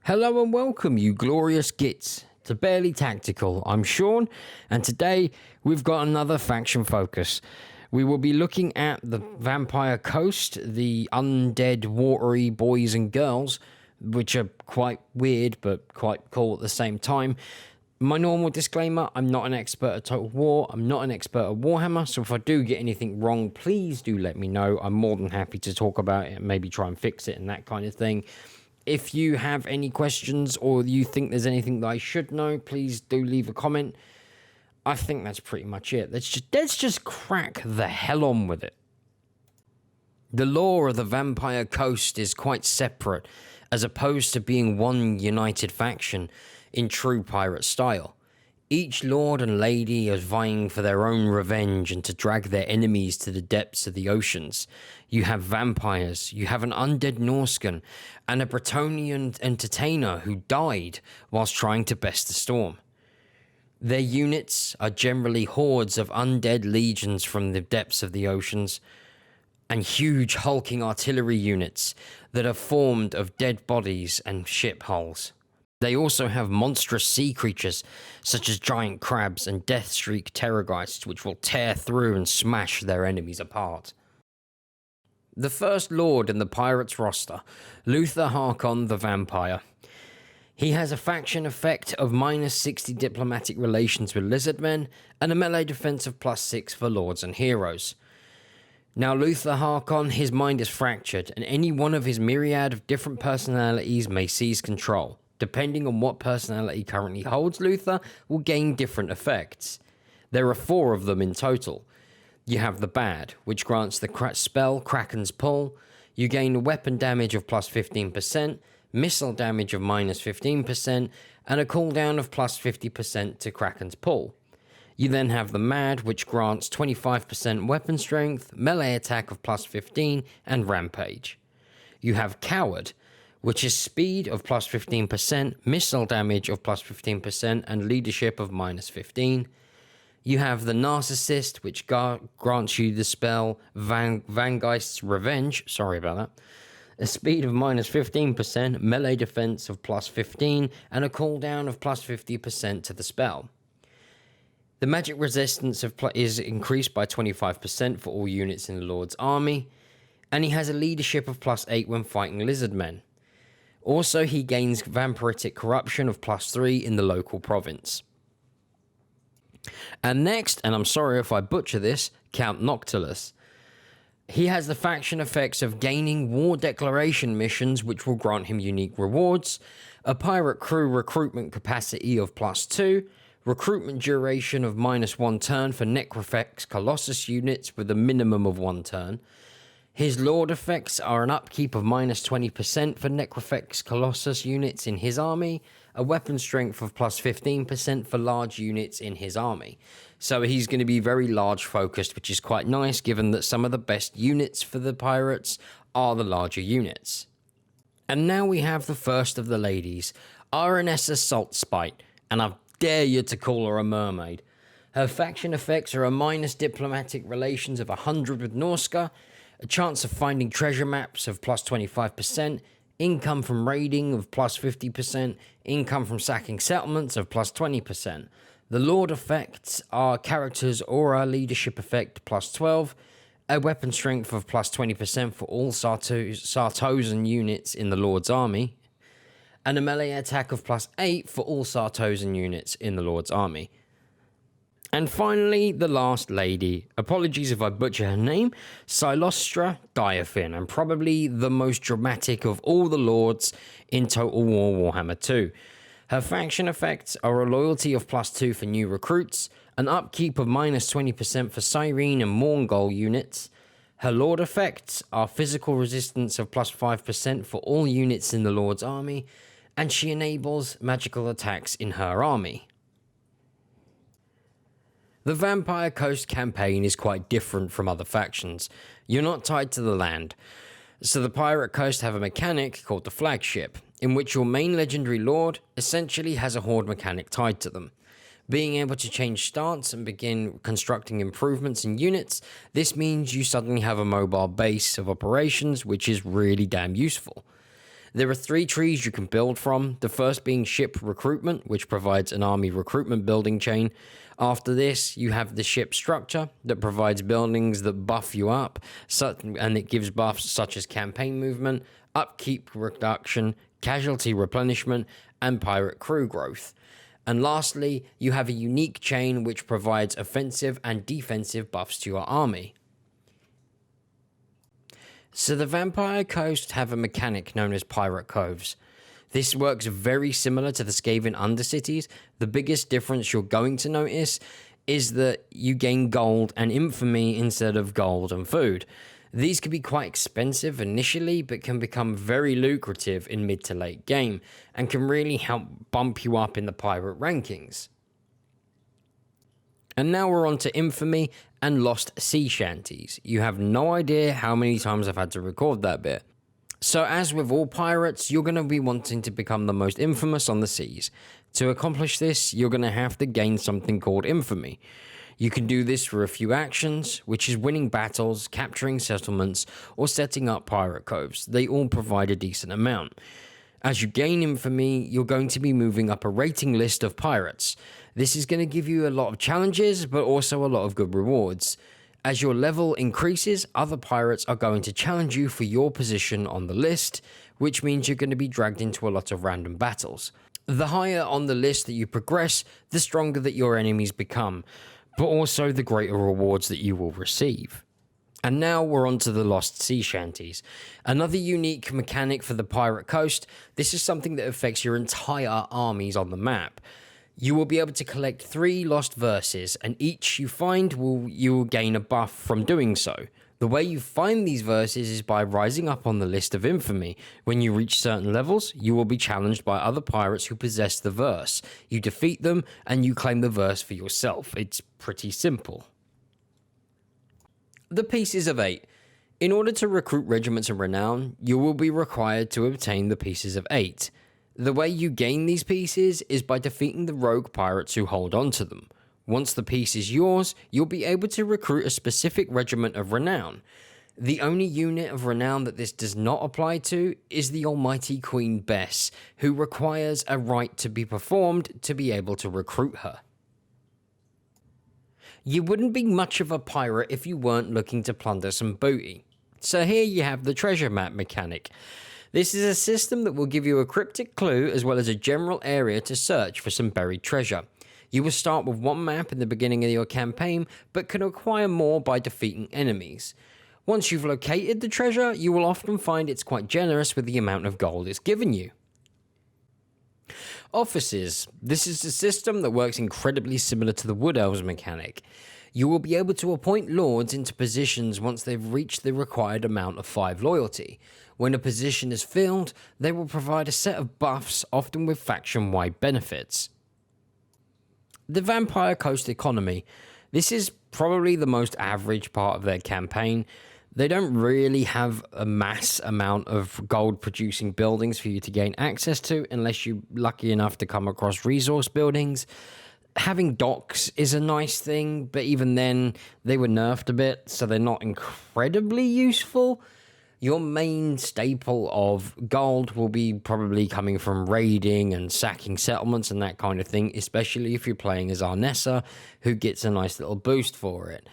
Hello and welcome, you glorious gits, to Barely Tactical. I'm Shaun, and today we've got another faction focus. We will be looking at the Vampire Coast, the undead watery boys and girls, which are quite weird but quite cool at the same time. My normal disclaimer, I'm not an expert at Total War, I'm not an expert at Warhammer, so if I do get anything wrong, please do let me know. I'm more than happy to talk about it and maybe try and fix it and that kind of thing. If you have any questions or you think there's anything that I should know, please do leave a comment. I think that's pretty much it. Let's just crack the hell on with it. The lore of the Vampire Coast is quite separate, as opposed to being one united faction in true pirate style. Each lord and lady is vying for their own revenge and to drag their enemies to the depths of the oceans. You have vampires, you have an undead Norscan, and a Bretonian entertainer who died whilst trying to best the storm. Their units are generally hordes of undead legions from the depths of the oceans, and huge hulking artillery units that are formed of dead bodies and ship hulls. They also have monstrous sea creatures, such as giant crabs and death-streak terrorgeists, which will tear through and smash their enemies apart. The first lord in the pirates roster, Luther Harcon the Vampire. He has a faction effect of -60 diplomatic relations with lizardmen, and a melee defense of +6 for lords and heroes. Now, Luther Harcon, his mind is fractured, and any one of his myriad of different personalities may seize control. Depending on what personality currently holds Luther, will gain different effects. There are 4 of them in total. You have the Bad, which grants the spell Kraken's Pull. You gain weapon damage of +15%, missile damage of -15%, and a cooldown of +50% to Kraken's Pull. You then have the Mad, which grants 25% weapon strength, melee attack of +15, and Rampage. You have Coward, which is speed of +15%, missile damage of +15%, and leadership of -15. You have the Narcissist, which grants you the spell Vangeist's Revenge, sorry about that, a speed of -15%, melee defense of +15, and a cooldown of +50% to the spell. The magic resistance is increased by 25% for all units in the Lord's army, and he has a leadership of +8 when fighting lizardmen. Also, he gains vampiric corruption of +3 in the local province. And next, and I'm sorry if I butcher this, Count Noctulus. He has the faction effects of gaining war declaration missions, which will grant him unique rewards, a pirate crew recruitment capacity of +2, recruitment duration of -1 turn for Necrofex Colossus units with a minimum of 1 turn. His Lord effects are an upkeep of -20% for Necrofex Colossus units in his army, a weapon strength of +15% for large units in his army. So he's going to be very large focused, which is quite nice given that some of the best units for the pirates are the larger units. And now we have the first of the ladies, RNS Assault Spite, and I dare you to call her a mermaid. Her faction effects are a minus diplomatic relations of 100 with Norska, a chance of finding treasure maps of +25%, income from raiding of +50%, income from sacking settlements of +20%. The Lord effects are character's aura leadership effect +12, a weapon strength of +20% for all Sartosan units in the Lord's army, and a melee attack of +8 for all Sartosan units in the Lord's army. And finally, the last lady, apologies if I butcher her name, Silostra Diaphin, and probably the most dramatic of all the lords in Total War Warhammer 2. Her faction effects are a loyalty of +2 for new recruits, an upkeep of -20% for Cyrene and Morngol units. Her Lord effects are physical resistance of +5% for all units in the Lord's army, and she enables magical attacks in her army. The Vampire Coast campaign is quite different from other factions. You're not tied to the land. So the Pirate Coast have a mechanic called the Flagship, in which your main legendary lord essentially has a horde mechanic tied to them. Being able to change stance and begin constructing improvements in units, this means you suddenly have a mobile base of operations, which is really damn useful. There are 3 trees you can build from, the first being ship recruitment, which provides an army recruitment building chain. After this, you have the ship structure that provides buildings that buff you up, and it gives buffs such as campaign movement, upkeep reduction, casualty replenishment, and pirate crew growth. And lastly, you have a unique chain which provides offensive and defensive buffs to your army. So the Vampire Coast have a mechanic known as Pirate Coves. This works very similar to the Skaven Undercities. The biggest difference you're going to notice is that you gain gold and infamy instead of gold and food. These can be quite expensive initially, but can become very lucrative in mid to late game, and can really help bump you up in the pirate rankings. And now we're on to infamy and lost Seashanties. You have no idea how many times I've had to record that bit. So as with all pirates, you're going to be wanting to become the most infamous on the seas. To accomplish this, you're going to have to gain something called infamy. You can do this for a few actions, which is winning battles, capturing settlements, or setting up pirate coves. They all provide a decent amount. As you gain infamy, you're going to be moving up a rating list of pirates. This is going to give you a lot of challenges, but also a lot of good rewards. As your level increases, other pirates are going to challenge you for your position on the list, which means you're going to be dragged into a lot of random battles. The higher on the list that you progress, the stronger that your enemies become, but also the greater rewards that you will receive. And now we're on to the Lost Seashanties. Another unique mechanic for the Pirate Coast. This is something that affects your entire armies on the map. You will be able to collect 3 lost verses, and each you find you will gain a buff from doing so. The way you find these verses is by rising up on the list of infamy. When you reach certain levels, you will be challenged by other pirates who possess the verse. You defeat them, and you claim the verse for yourself. It's pretty simple. The Pieces of 8. In order to recruit regiments of renown, you will be required to obtain the Pieces of 8. The way you gain these pieces is by defeating the rogue pirates who hold on to them. Once the piece is yours, you'll be able to recruit a specific regiment of renown. The only unit of renown that this does not apply to is the almighty Queen Bess, who requires a rite to be performed to be able to recruit her. You wouldn't be much of a pirate if you weren't looking to plunder some booty. So here you have the treasure map mechanic. This is a system that will give you a cryptic clue as well as a general area to search for some buried treasure. You will start with 1 map in the beginning of your campaign, but can acquire more by defeating enemies. Once you've located the treasure, you will often find it's quite generous with the amount of gold it's given you. Offices. This is a system that works incredibly similar to the Wood Elves mechanic. You will be able to appoint lords into positions once they've reached the required amount of 5 loyalty. When a position is filled, they will provide a set of buffs, often with faction-wide benefits. The Vampire Coast economy. This is probably the most average part of their campaign. They don't really have a mass amount of gold-producing buildings for you to gain access to, unless you're lucky enough to come across resource buildings. Having docks is a nice thing, but even then, they were nerfed a bit, so they're not incredibly useful. Your main staple of gold will be probably coming from raiding and sacking settlements and that kind of thing, especially if you're playing as Arnessa, who gets a nice little boost for it.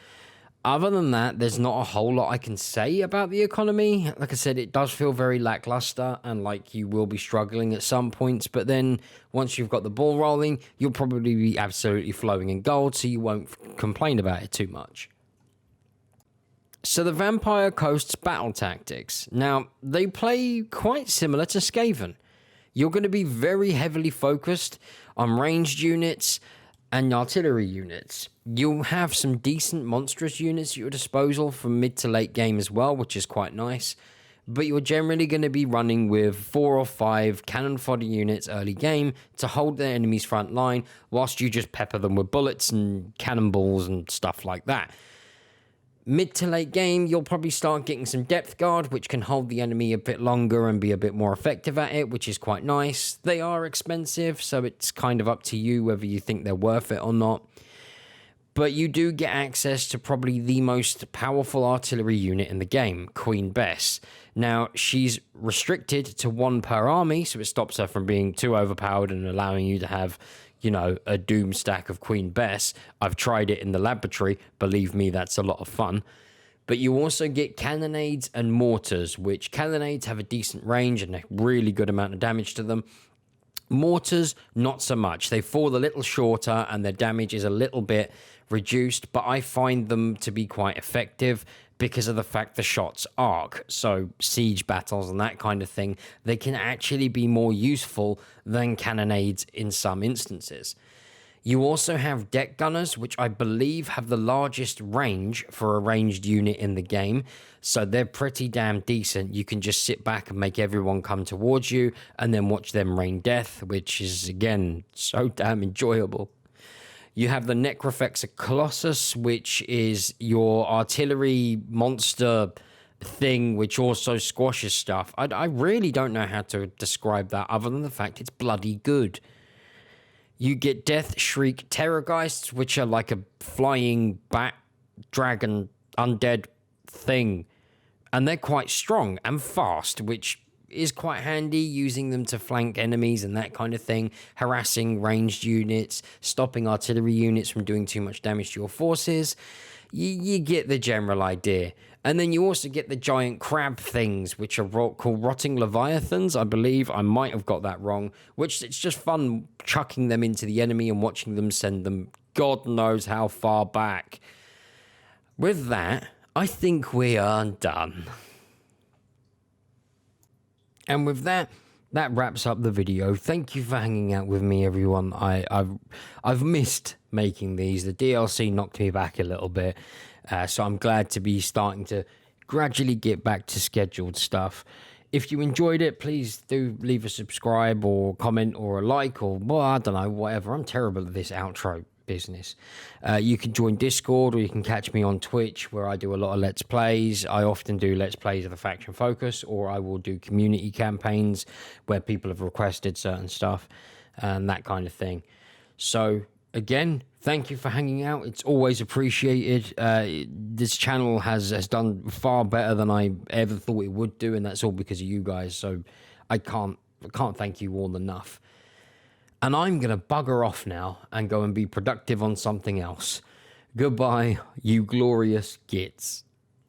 Other than that, there's not a whole lot I can say about the economy. Like I said, it does feel very lackluster and like you will be struggling at some points, but then once you've got the ball rolling, you'll probably be absolutely flowing in gold, so you won't complain about it too much. So the Vampire Coast's battle tactics. Now, they play quite similar to Skaven. You're going to be very heavily focused on ranged units and artillery units. You'll have some decent monstrous units at your disposal from mid to late game as well, which is quite nice. But you're generally going to be running with 4 or 5 cannon fodder units early game to hold the enemy's front line, whilst you just pepper them with bullets and cannonballs and stuff like that. Mid to late game, you'll probably start getting some depth guard, which can hold the enemy a bit longer and be a bit more effective at it, which is quite nice. They are expensive, so it's kind of up to you whether you think they're worth it or not. But you do get access to probably the most powerful artillery unit in the game, Queen Bess. Now, she's restricted to 1 per army, so it stops her from being too overpowered and allowing you to have, you know, a doom stack of Queen Bess. I've tried it in the laboratory. Believe me, that's a lot of fun. But you also get cannonades and mortars, which cannonades have a decent range and a really good amount of damage to them. Mortars, not so much. They fall a little shorter and their damage is a little bit reduced, but I find them to be quite effective because of the fact the shots arc. So siege battles and that kind of thing, they can actually be more useful than cannonades in some instances. You also have deck gunners, which I believe have the largest range for a ranged unit in the game. So they're pretty damn decent. You can just sit back and make everyone come towards you and then watch them rain death, which is, again, so damn enjoyable. You have the Necrofexa Colossus, which is your artillery monster thing, which also squashes stuff. I really don't know how to describe that other than the fact it's bloody good. You get Death Shriek Terrorgeists, which are like a flying bat, dragon, undead thing. And they're quite strong and fast, which is quite handy, using them to flank enemies and that kind of thing, harassing ranged units, stopping artillery units from doing too much damage to your forces. You get the general idea. And then you also get the giant crab things, which are called Rotting Leviathans, I believe. I might have got that wrong, which it's just fun chucking them into the enemy and watching them send them God knows how far back. With that, I think we are done. And with that, that wraps up the video. Thank you for hanging out with me, everyone. I've missed making these. The DLC knocked me back a little bit. So I'm glad to be starting to gradually get back to scheduled stuff. If you enjoyed it, please do leave a subscribe or comment or a like or, well, I don't know, whatever. I'm terrible at this outro business. You can join Discord or you can catch me on Twitch where I do a lot of Let's Plays. I often do Let's Plays of the Faction Focus, or I will do community campaigns where people have requested certain stuff and that kind of thing. So again, thank you for hanging out. It's always appreciated. This channel has done far better than I ever thought it would do, and that's all because of you guys. So I can't thank you all enough. And I'm going to bugger off now and go and be productive on something else. Goodbye, you glorious gits.